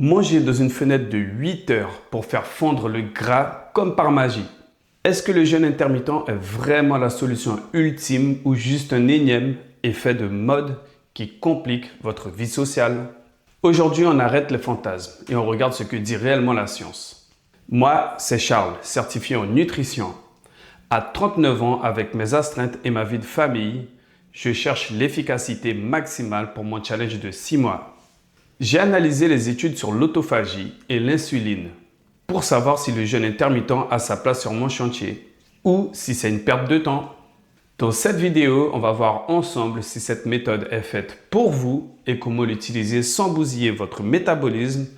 Manger dans une fenêtre de 8 heures pour faire fondre le gras comme par magie. Est-ce que le jeûne intermittent est vraiment la solution ultime ou juste un énième effet de mode qui complique votre vie sociale? Aujourd'hui, on arrête les fantasmes et on regarde ce que dit réellement la science. Moi, c'est Charles, certifié en nutrition. À 39 ans, avec mes astreintes et ma vie de famille, je cherche l'efficacité maximale pour mon challenge de 6 mois. J'ai analysé les études sur l'autophagie et l'insuline pour savoir si le jeûne intermittent a sa place sur mon chantier ou si c'est une perte de temps. Dans cette vidéo, on va voir ensemble si cette méthode est faite pour vous et comment l'utiliser sans bousiller votre métabolisme.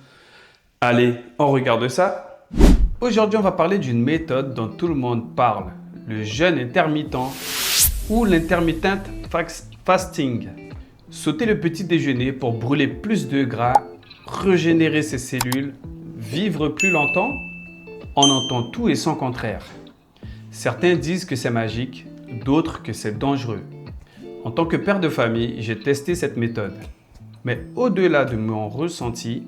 Allez, on regarde ça. Aujourd'hui, on va parler d'une méthode dont tout le monde parle, le jeûne intermittent ou l'intermittent fasting. Sauter le petit déjeuner pour brûler plus de gras, régénérer ses cellules, vivre plus longtemps. On entend tout et son contraire. Certains disent que c'est magique, d'autres que c'est dangereux. En tant que père de famille, j'ai testé cette méthode. Mais au-delà de mon ressenti,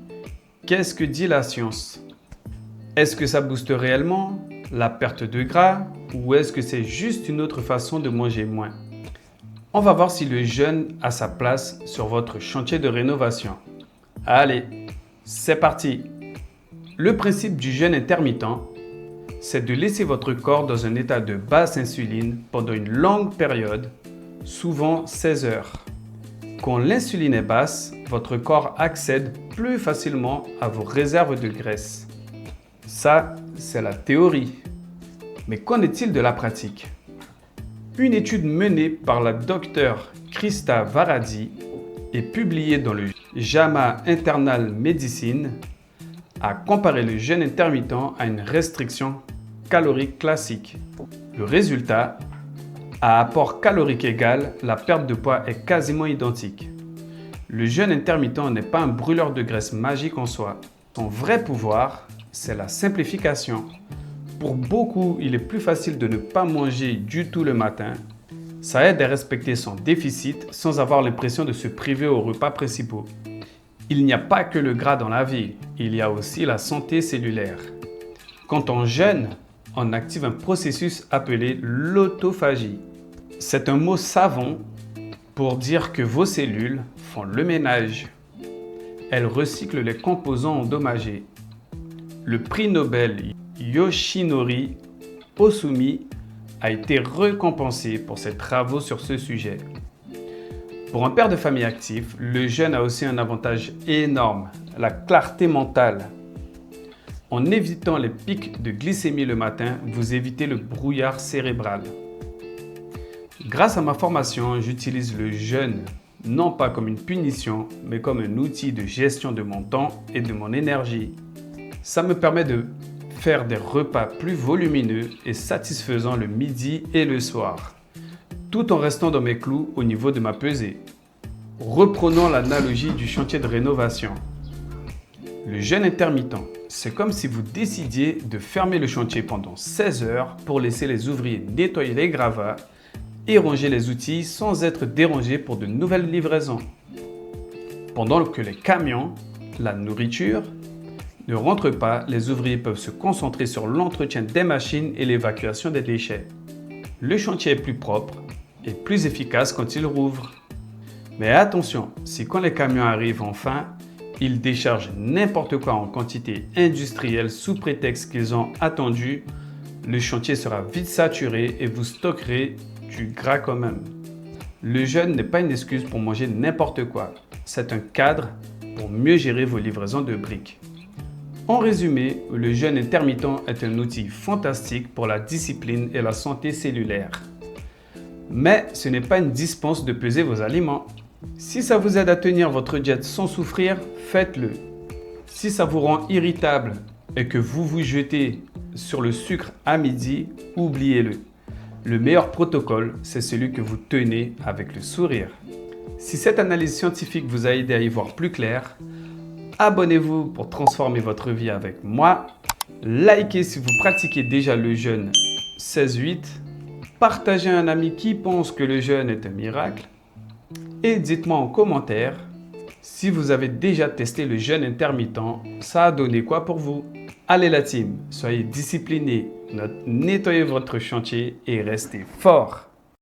qu'est-ce que dit la science? Est-ce que ça booste réellement la perte de gras ou est-ce que c'est juste une autre façon de manger moins? On va voir si le jeûne a sa place sur votre chantier de rénovation. Allez, c'est parti! Le principe du jeûne intermittent, c'est de laisser votre corps dans un état de basse insuline pendant une longue période, souvent 16 heures. Quand l'insuline est basse, votre corps accède plus facilement à vos réserves de graisse. Ça, c'est la théorie. Mais qu'en est-il de la pratique? Une étude menée par la docteure Krista Varadi et publiée dans le JAMA Internal Medicine a comparé le jeûne intermittent à une restriction calorique classique. Le résultat, à apport calorique égal, la perte de poids est quasiment identique. Le jeûne intermittent n'est pas un brûleur de graisse magique en soi. Son vrai pouvoir, c'est la simplification. Pour beaucoup, il est plus facile de ne pas manger du tout le matin. Ça aide à respecter son déficit sans avoir l'impression de se priver aux repas principaux. Il n'y a pas que le gras dans la vie, il y a aussi la santé cellulaire. Quand on jeûne, on active un processus appelé l'autophagie. C'est un mot savant pour dire que vos cellules font le ménage. Elles recyclent les composants endommagés. Le prix Nobel Yoshinori Ohsumi a été récompensé pour ses travaux sur ce sujet. Pour un père de famille actif, le jeûne a aussi un avantage énorme, la clarté mentale. En évitant les pics de glycémie le matin, vous évitez le brouillard cérébral. Grâce à ma formation, j'utilise le jeûne non pas comme une punition, mais comme un outil de gestion de mon temps et de mon énergie. Ça me permet de faire des repas plus volumineux et satisfaisants le midi et le soir, tout en restant dans mes clous au niveau de ma pesée. Reprenons l'analogie du chantier de rénovation. Le jeûne intermittent, c'est comme si vous décidiez de fermer le chantier pendant 16 heures pour laisser les ouvriers nettoyer les gravats et ranger les outils sans être dérangés pour de nouvelles livraisons. Pendant que les camions, la nourriture, ne rentrent pas, les ouvriers peuvent se concentrer sur l'entretien des machines et l'évacuation des déchets. Le chantier est plus propre et plus efficace quand il rouvre. Mais attention, si quand les camions arrivent enfin, ils déchargent n'importe quoi en quantité industrielle sous prétexte qu'ils ont attendu, le chantier sera vite saturé et vous stockerez du gras quand même. Le jeûne n'est pas une excuse pour manger n'importe quoi, c'est un cadre pour mieux gérer vos livraisons de briques. En résumé, le jeûne intermittent est un outil fantastique pour la discipline et la santé cellulaire. Mais ce n'est pas une dispense de peser vos aliments. Si ça vous aide à tenir votre diète sans souffrir, faites-le. Si ça vous rend irritable et que vous vous jetez sur le sucre à midi, oubliez-le. Le meilleur protocole, c'est celui que vous tenez avec le sourire. Si cette analyse scientifique vous a aidé à y voir plus clair, abonnez-vous pour transformer votre vie avec moi. Likez si vous pratiquez déjà le jeûne 16-8. Partagez à un ami qui pense que le jeûne est un miracle. Et dites-moi en commentaire Si vous avez déjà testé le jeûne intermittent, ça a donné quoi pour vous? Allez la team, soyez disciplinés, nettoyez votre chantier et restez forts.